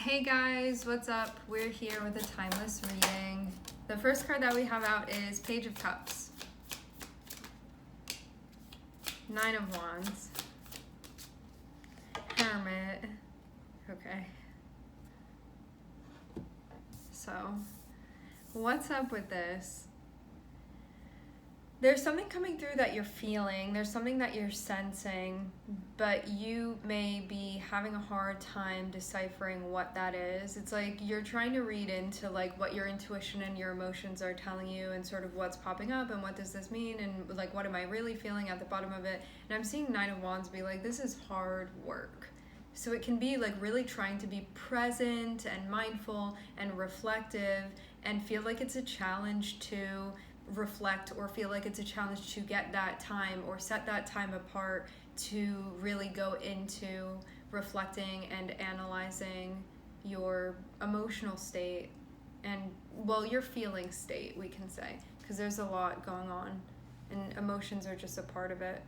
Hey guys, what's up? We're here with a timeless reading. The first card that we have out is Page of Cups, Nine of Wands, Hermit. Okay. So, what's up with this? There's something coming through that you're feeling, there's something that you're sensing, but you may be having a hard time deciphering what that is. It's like you're trying to read into like what your intuition and your emotions are telling you and sort of what's popping up and what does this mean and like what am I really feeling at the bottom of it. And I'm seeing Nine of Wands be like, this is hard work. So it can be like really trying to be present and mindful and reflective and feel like it's a challenge to reflect or feel like it's a challenge to get that time or set that time apart to really go into reflecting and analyzing your emotional state and, well, your feeling state, we can say, because there's a lot going on and emotions are just a part of it.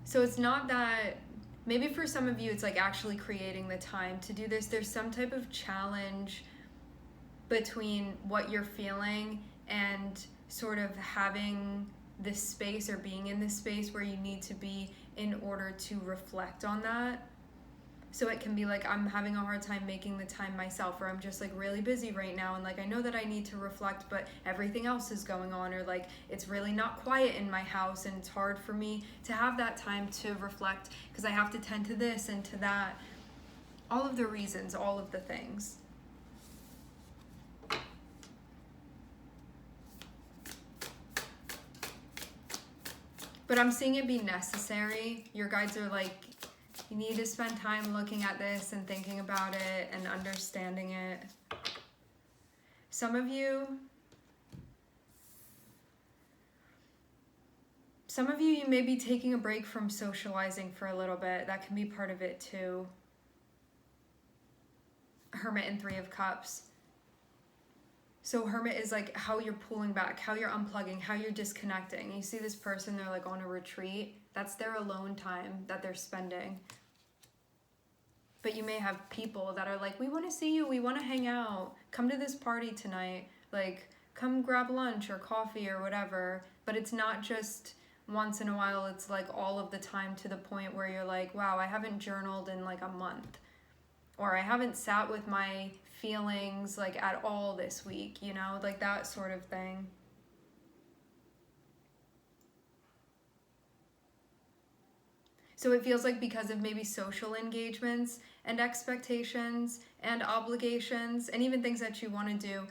So it's not that, maybe for some of you it's like actually creating the time to do this. There's some type of challenge between what you're feeling and sort of having this space or being in this space where you need to be in order to reflect on that. So it can be like, I'm having a hard time making the time myself, or I'm just like really busy right now and like I know that I need to reflect but everything else is going on, or like it's really not quiet in my house and it's hard for me to have that time to reflect because I have to tend to this and to that. All of the reasons, all of the things. But I'm seeing it be necessary. Your guides are like, you need to spend time looking at this and thinking about it and understanding it. Some of you, you may be taking a break from socializing for a little bit. That can be part of it too. Hermit and Three of Cups. So Hermit is like how you're pulling back, how you're unplugging, how you're disconnecting. You see this person, they're like on a retreat. That's their alone time that they're spending. But you may have people that are like, we want to see you, we want to hang out. Come to this party tonight. Like, come grab lunch or coffee or whatever. But it's not just once in a while, it's like all of the time to the point where you're like, wow, I haven't journaled in like a month. Or I haven't sat with my feelings like at all this week, you know, like that sort of thing. So it feels like because of maybe social engagements and expectations and obligations and even things that you want to do,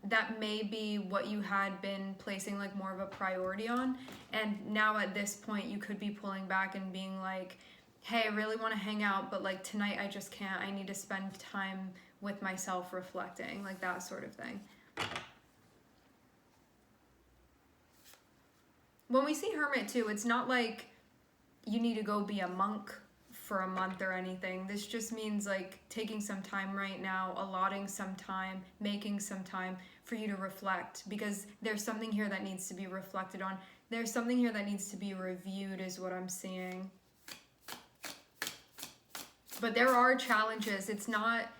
that may be what you had been placing like more of a priority on. And now at this point you could be pulling back and being like, hey, I really want to hang out, but like tonight I just can't. I need to spend time with myself reflecting, like that sort of thing. When we see Hermit too, it's not like you need to go be a monk for a month or anything. This just means like taking some time right now, allotting some time, making some time for you to reflect, because there's something here that needs to be reflected on. There's something here that needs to be reviewed is what I'm seeing. But there are challenges. It's not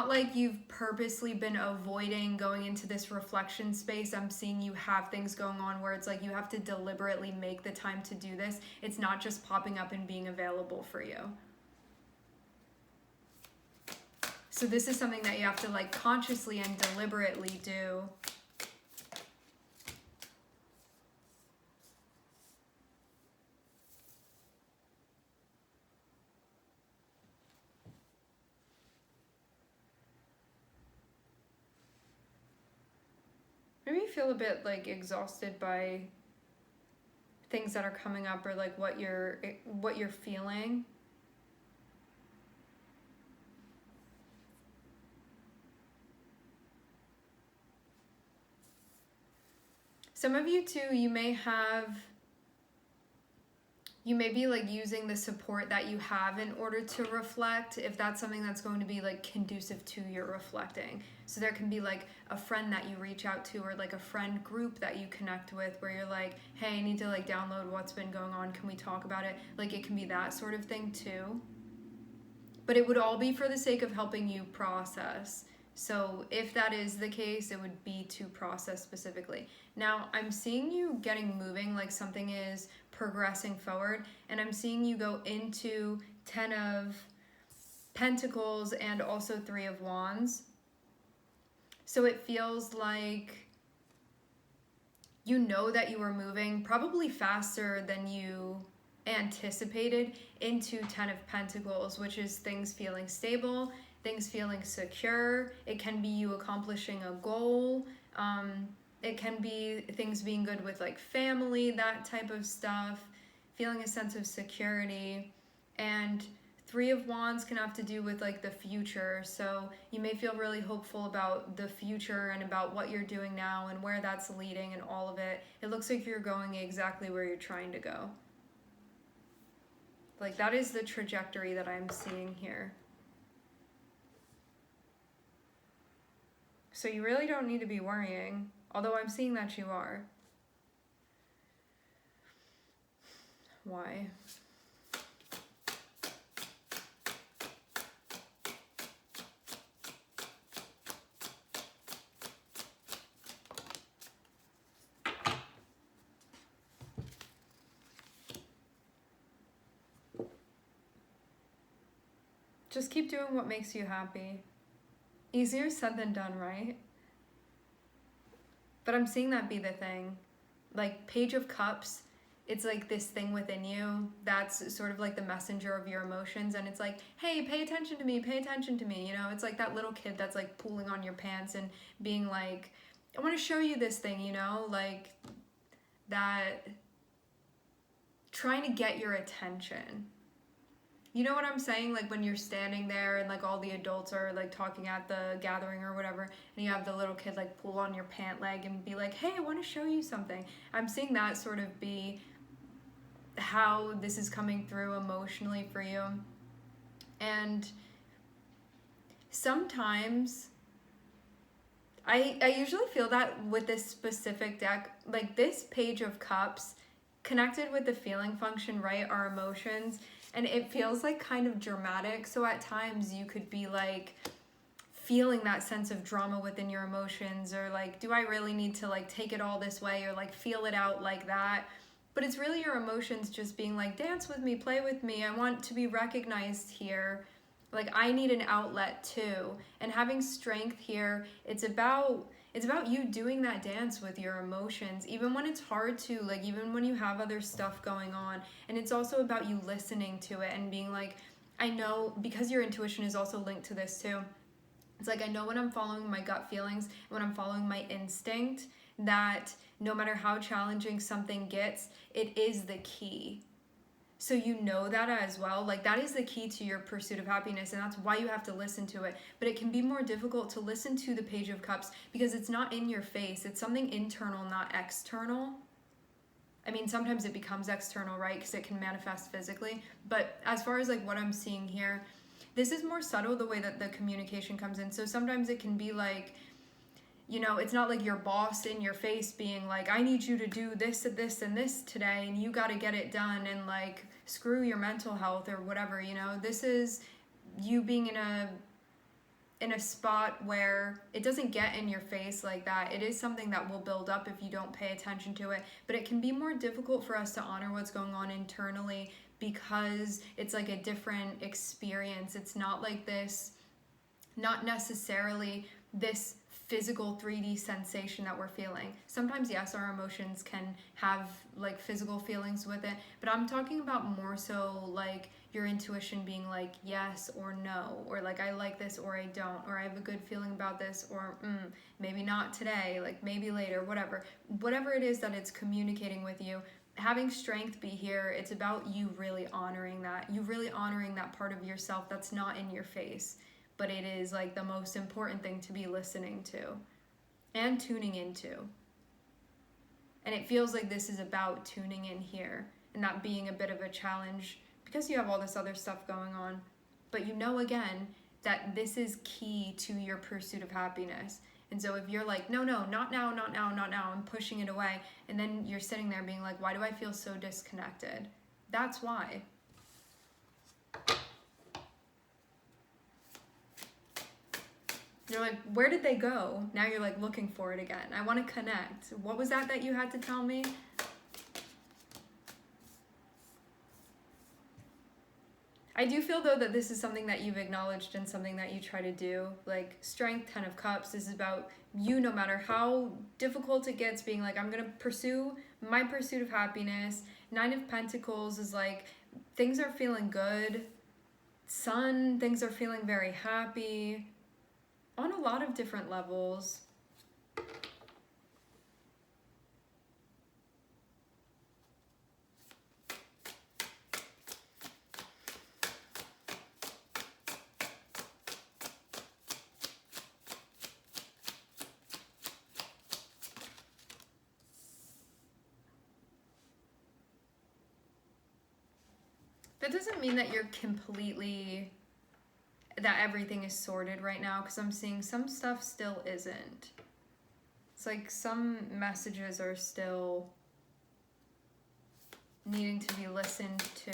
like you've purposely been avoiding going into this reflection space. I'm seeing you have things going on where it's like you have to deliberately make the time to do this. It's not just popping up and being available for you. So this is something that you have to like consciously and deliberately do. Maybe you feel a bit like exhausted by things that are coming up or like what you're feeling. Some of you too, you may be like using the support that you have in order to reflect, if that's something that's going to be like conducive to your reflecting. So there can be like a friend that you reach out to, or like a friend group that you connect with where you're like, hey, I need to like download what's been going on, can we talk about it? Like it can be that sort of thing too. But it would all be for the sake of helping you process. So if that is the case, it would be to process specifically. Now, I'm seeing you getting moving, like something is progressing forward, and I'm seeing you go into 10 of Pentacles and also 3 of Wands. So it feels like you know that you are moving probably faster than you anticipated into 10 of Pentacles, which is things feeling stable, things feeling secure. It can be you accomplishing a goal. It can be things being good with like family, that type of stuff, feeling a sense of security. And 3 of Wands can have to do with like the future. So you may feel really hopeful about the future and about what you're doing now and where that's leading and all of it. It looks like you're going exactly where you're trying to go. Like that is the trajectory that I'm seeing here. So you really don't need to be worrying, although I'm seeing that you are. Why? Just keep doing what makes you happy. Easier said than done, right? But I'm seeing that be the thing. Like Page of Cups, it's like this thing within you that's sort of like the messenger of your emotions, and it's like, hey, pay attention to me, pay attention to me. You know, it's like that little kid that's like pulling on your pants and being like, I want to show you this thing, you know, like that, trying to get your attention. You know what I'm saying? Like when you're standing there and like all the adults are like talking at the gathering or whatever, and you have the little kid like pull on your pant leg and be like, hey, I want to show you something. I'm seeing that sort of be how this is coming through emotionally for you. And sometimes I usually feel that with this specific deck, like this Page of Cups connected with the feeling function, right? Our emotions. And it feels like kind of dramatic. So at times you could be like feeling that sense of drama within your emotions, or like, do I really need to like take it all this way, or like feel it out like that? But it's really your emotions just being like, dance with me, play with me. I want to be recognized here. Like I need an outlet too. And having strength here, it's about you doing that dance with your emotions, even when it's hard to, like even when you have other stuff going on. And it's also about you listening to it and being like, I know, because your intuition is also linked to this too. It's like, I know when I'm following my gut feelings, when I'm following my instinct, that no matter how challenging something gets, it is the key. So you know that as well. Like that is the key to your pursuit of happiness, and that's why you have to listen to it. But it can be more difficult to listen to the Page of Cups because it's not in your face. It's something internal, not external. I mean, sometimes it becomes external, right? Because it can manifest physically. But as far as like what I'm seeing here, this is more subtle, the way that the communication comes in. So sometimes it can be like, you know, it's not like your boss in your face being like, I need you to do this and this and this today, and you got to get it done, and like screw your mental health or whatever, you know. This is you being in a spot where it doesn't get in your face like that. It is something that will build up if you don't pay attention to it, but it can be more difficult for us to honor what's going on internally because it's like a different experience. It's not like this, not necessarily this physical 3D sensation that we're feeling. Sometimes, yes, our emotions can have like physical feelings with it, but I'm talking about more so like your intuition being like yes or no, or like I like this or I don't, or I have a good feeling about this, or maybe not today, like maybe later, whatever it is that it's communicating with you. Having strength be here, it's about you really honoring that, part of yourself that's not in your face, but it is like the most important thing to be listening to and tuning into. And it feels like this is about tuning in here and that being a bit of a challenge because you have all this other stuff going on. But you know, again, that this is key to your pursuit of happiness. And so if you're like, no, not now, I'm pushing it away, and then you're sitting there being like, why do I feel so disconnected? That's why. You're like, where did they go? Now you're like looking for it again. I want to connect. What was that you had to tell me? I do feel though that this is something that you've acknowledged and something that you try to do. Like Strength, 10 of Cups, this is about you, no matter how difficult it gets, being like, I'm going to pursue my pursuit of happiness. 9 of Pentacles is like, things are feeling good. Sun, things are feeling very happy on a lot of different levels. That doesn't mean that you're completely, that everything is sorted right now, because I'm seeing some stuff still isn't. It's like some messages are still needing to be listened to.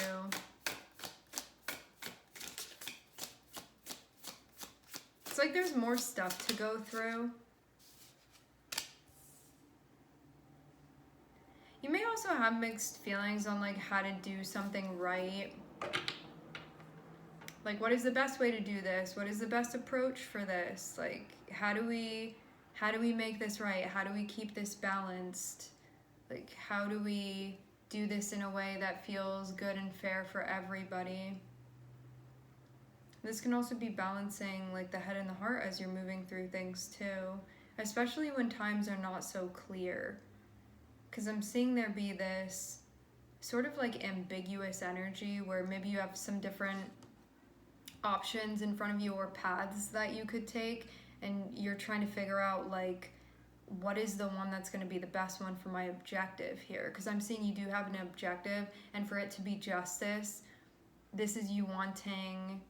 It's like there's more stuff to go through. You may also have mixed feelings on like how to do something right. Like, what is the best way to do this? What is the best approach for this? Like, how do we make this right? How do we keep this balanced? Like, how do we do this in a way that feels good and fair for everybody? This can also be balancing like the head and the heart as you're moving through things too, especially when times are not so clear. Because I'm seeing there be this sort of like ambiguous energy where maybe you have some different options in front of you or paths that you could take, and you're trying to figure out like, what is the one that's going to be the best one for my objective here? Because I'm seeing you do have an objective, and for it to be justice, this is you wanting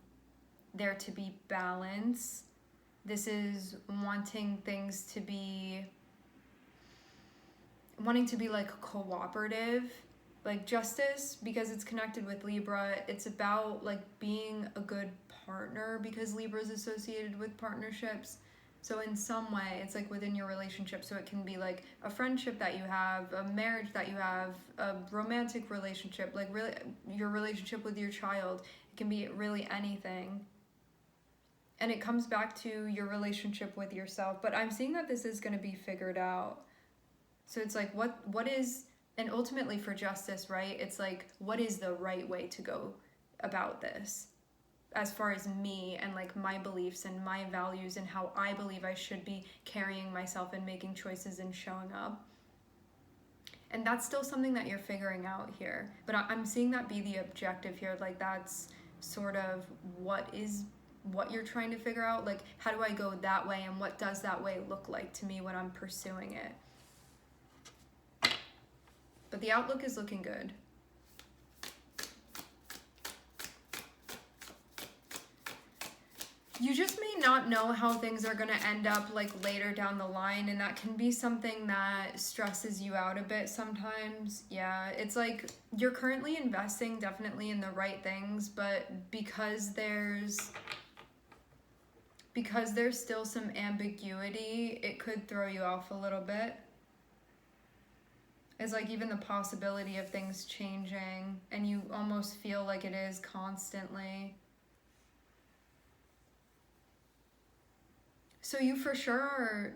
there to be balance. This is wanting things to be, wanting to be like cooperative. Like justice, because it's connected with Libra, it's about like being a good partner, because Libra is associated with partnerships. So in some way, it's like within your relationship. So it can be like a friendship that you have, a marriage that you have, a romantic relationship, like really your relationship with your child. It can be really anything. And it comes back to your relationship with yourself. But I'm seeing that this is going to be figured out. So it's like, what is, and ultimately for justice, right? It's like, what is the right way to go about this? As far as me and like my beliefs and my values and how I believe I should be carrying myself and making choices and showing up. And that's still something that you're figuring out here. But I'm seeing that be the objective here. Like that's sort of what you're trying to figure out. Like, how do I go that way, and what does that way look like to me when I'm pursuing it? But the outlook is looking good. You just may not know how things are going to end up like later down the line, and that can be something that stresses you out a bit sometimes. Yeah, it's like you're currently investing definitely in the right things, but because there's still some ambiguity, it could throw you off a little bit. It's like even the possibility of things changing, and you almost feel like it is constantly. So you for sure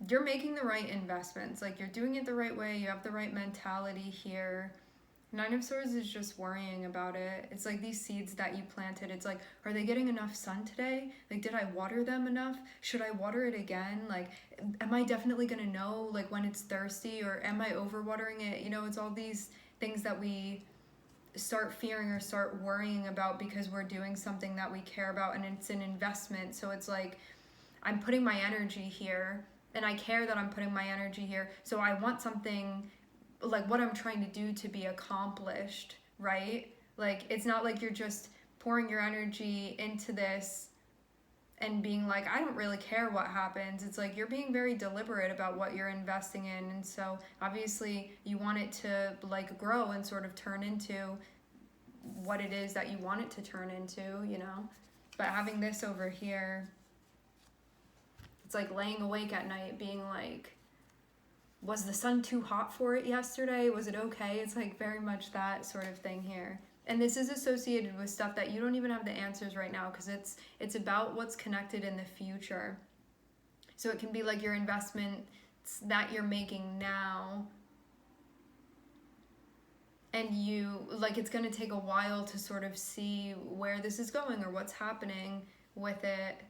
you're making the right investments. Like you're doing it the right way. You have the right mentality here. 9 of Swords is just worrying about it. It's like these seeds that you planted. It's like, are they getting enough sun today? Like, did I water them enough? Should I water it again? Like, am I definitely going to know like when it's thirsty, or am I overwatering it? You know, it's all these things that we start fearing or start worrying about because we're doing something that we care about, and it's an investment. So it's like, I'm putting my energy here, and I care that I'm putting my energy here. So I want something like what I'm trying to do to be accomplished, right? Like, it's not like you're just pouring your energy into this and being like, I don't really care what happens. It's like you're being very deliberate about what you're investing in. And so obviously you want it to like grow and sort of turn into what it is that you want it to turn into, you know? But having this over here, like laying awake at night being like, was the sun too hot for it yesterday? Was it okay? It's like very much that sort of thing here. And this is associated with stuff that you don't even have the answers right now, because it's about what's connected in the future. So it can be like your investments that you're making now, and you like, it's going to take a while to sort of see where this is going or what's happening with it.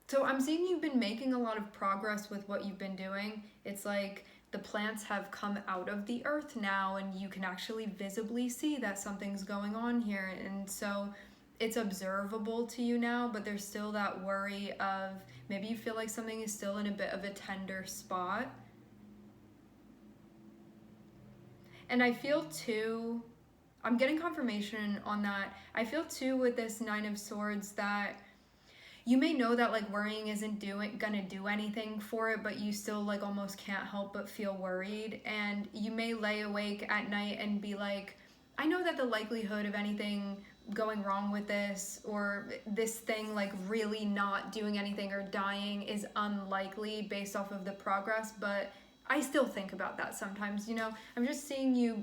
So I'm seeing you've been making a lot of progress with what you've been doing. It's like the plants have come out of the earth now, and you can actually visibly see that something's going on here. And so it's observable to you now, but there's still that worry of maybe you feel like something is still in a bit of a tender spot. And I feel too, I'm getting confirmation on that. I feel too with this Nine of Swords that you may know that like worrying isn't gonna do anything for it, but you still like almost can't help but feel worried. And you may lay awake at night and be like, I know that the likelihood of anything going wrong with this, or this thing like really not doing anything or dying, is unlikely based off of the progress, but I still think about that sometimes, you know? I'm just seeing you,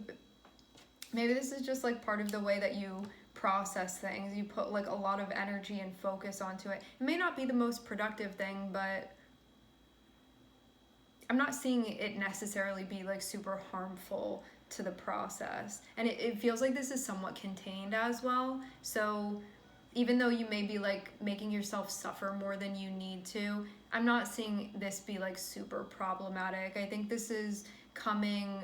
maybe this is just like part of the way that you process things. You put like a lot of energy and focus onto it. It may not be the most productive thing, but I'm not seeing it necessarily be like super harmful to the process. And it feels like this is somewhat contained as well. So even though you may be like making yourself suffer more than you need to, I'm not seeing this be like super problematic. I think this is coming,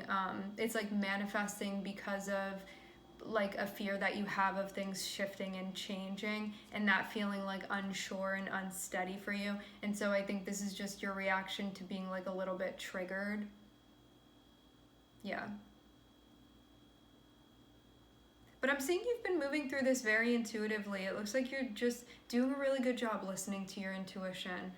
it's like manifesting because of like a fear that you have of things shifting and changing, and that feeling like unsure and unsteady for you. And so I think this is just your reaction to being like a little bit triggered. Yeah. But I'm seeing you've been moving through this very intuitively. It looks like you're just doing a really good job listening to your intuition.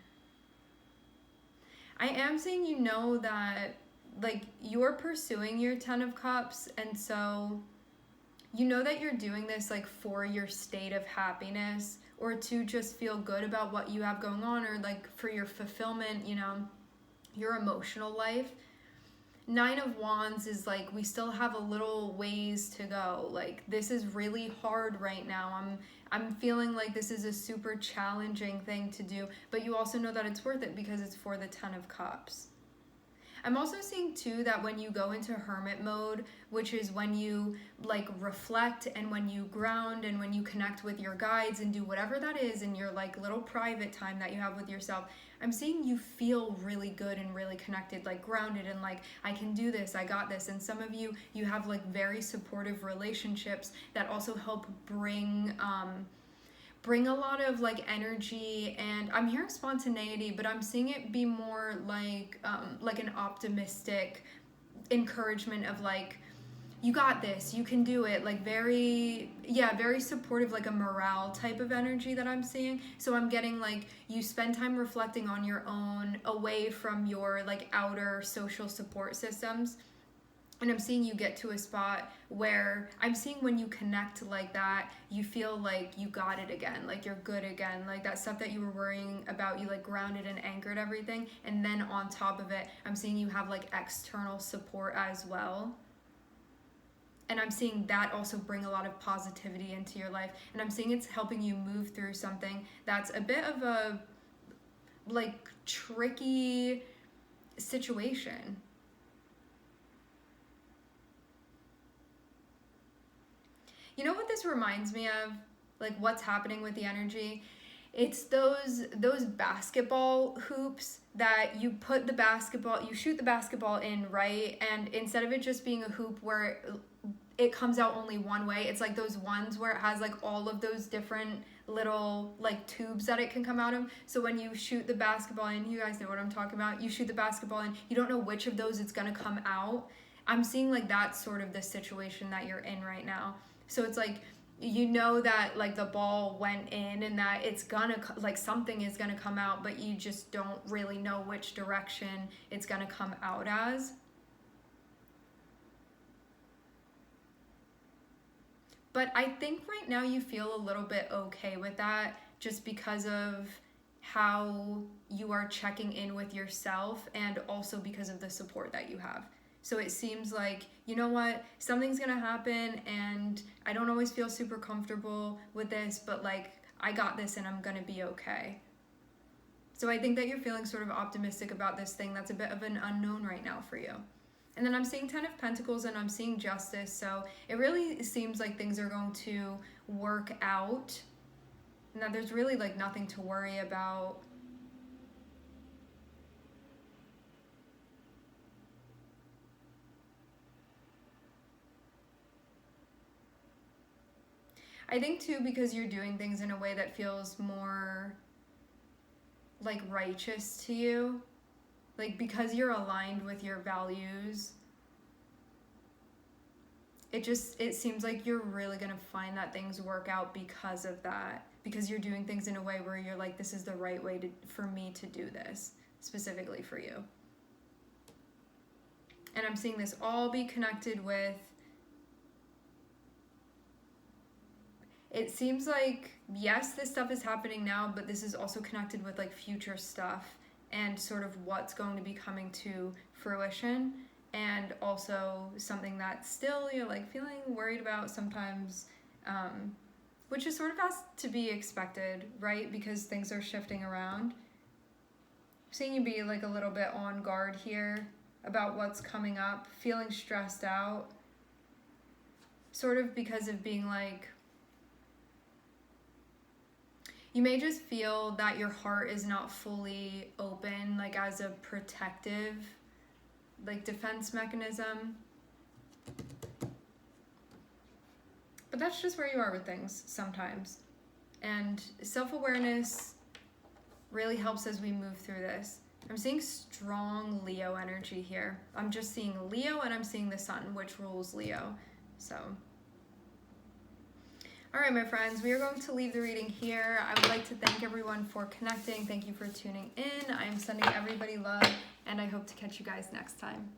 I am seeing you know that like you're pursuing your 10 of Cups, and so you know that you're doing this like for your state of happiness, or to just feel good about what you have going on, or like for your fulfillment, you know, your emotional life. Nine of Wands is like, we still have a little ways to go. Like this is really hard right now. I'm feeling like this is a super challenging thing to do, but you also know that it's worth it because it's for the 10 of Cups. I'm also seeing too that when you go into hermit mode, which is when you like reflect and when you ground and when you connect with your guides and do whatever that is in your like little private time that you have with yourself, I'm seeing you feel really good and really connected, like grounded and like, I can do this, I got this. And some of you have like very supportive relationships that also help bring a lot of like energy, and I'm hearing spontaneity, but I'm seeing it be more like an optimistic encouragement of like, you got this, you can do it, like very supportive, like a morale type of energy that I'm seeing. So I'm getting like, you spend time reflecting on your own, away from your like outer social support systems. And I'm seeing you get to a spot where I'm seeing when you connect like that, you feel like you got it again, like you're good again, like that stuff that you were worrying about, you like grounded and anchored everything. And then on top of it, I'm seeing you have like external support as well. And I'm seeing that also bring a lot of positivity into your life. And I'm seeing it's helping you move through something that's a bit of a like tricky situation. You know what this reminds me of? Like what's happening with the energy? It's those basketball hoops that you shoot the basketball in, right? And instead of it just being a hoop where it comes out only one way, it's like those ones where it has like all of those different little like tubes that it can come out of. So when you shoot the basketball in, you guys know what I'm talking about, you shoot the basketball in, you don't know which of those it's gonna come out. I'm seeing like that's sort of the situation that you're in right now. So it's like, you know that like the ball went in and that it's gonna like something is gonna come out, but you just don't really know which direction it's gonna come out as. But I think right now you feel a little bit okay with that, just because of how you are checking in with yourself, and also because of the support that you have. So it seems like, you know what, something's gonna happen and I don't always feel super comfortable with this, but like, I got this and I'm gonna be okay. So I think that you're feeling sort of optimistic about this thing that's a bit of an unknown right now for you. And then I'm seeing 10 of Pentacles and I'm seeing Justice. So it really seems like things are going to work out and that there's really like nothing to worry about. I think too, because you're doing things in a way that feels more like righteous to you, like because you're aligned with your values, it seems like you're really gonna find that things work out because of that, because you're doing things in a way where you're like, this is the right way for me to do this, specifically for you. And I'm seeing this all be connected with, it seems like, yes, this stuff is happening now, but this is also connected with like future stuff and sort of what's going to be coming to fruition, and also something that still you're like feeling worried about sometimes, which is sort of has to be expected, right? Because things are shifting around. I'm seeing you be like a little bit on guard here about what's coming up, feeling stressed out, sort of because of being like, you may just feel that your heart is not fully open, like as a protective, like defense mechanism. But that's just where you are with things sometimes. And self-awareness really helps as we move through this. I'm seeing strong Leo energy here. I'm just seeing Leo and I'm seeing the sun, which rules Leo. So, all right, my friends, we are going to leave the reading here. I would like to thank everyone for connecting. Thank you for tuning in. I am sending everybody love, and I hope to catch you guys next time.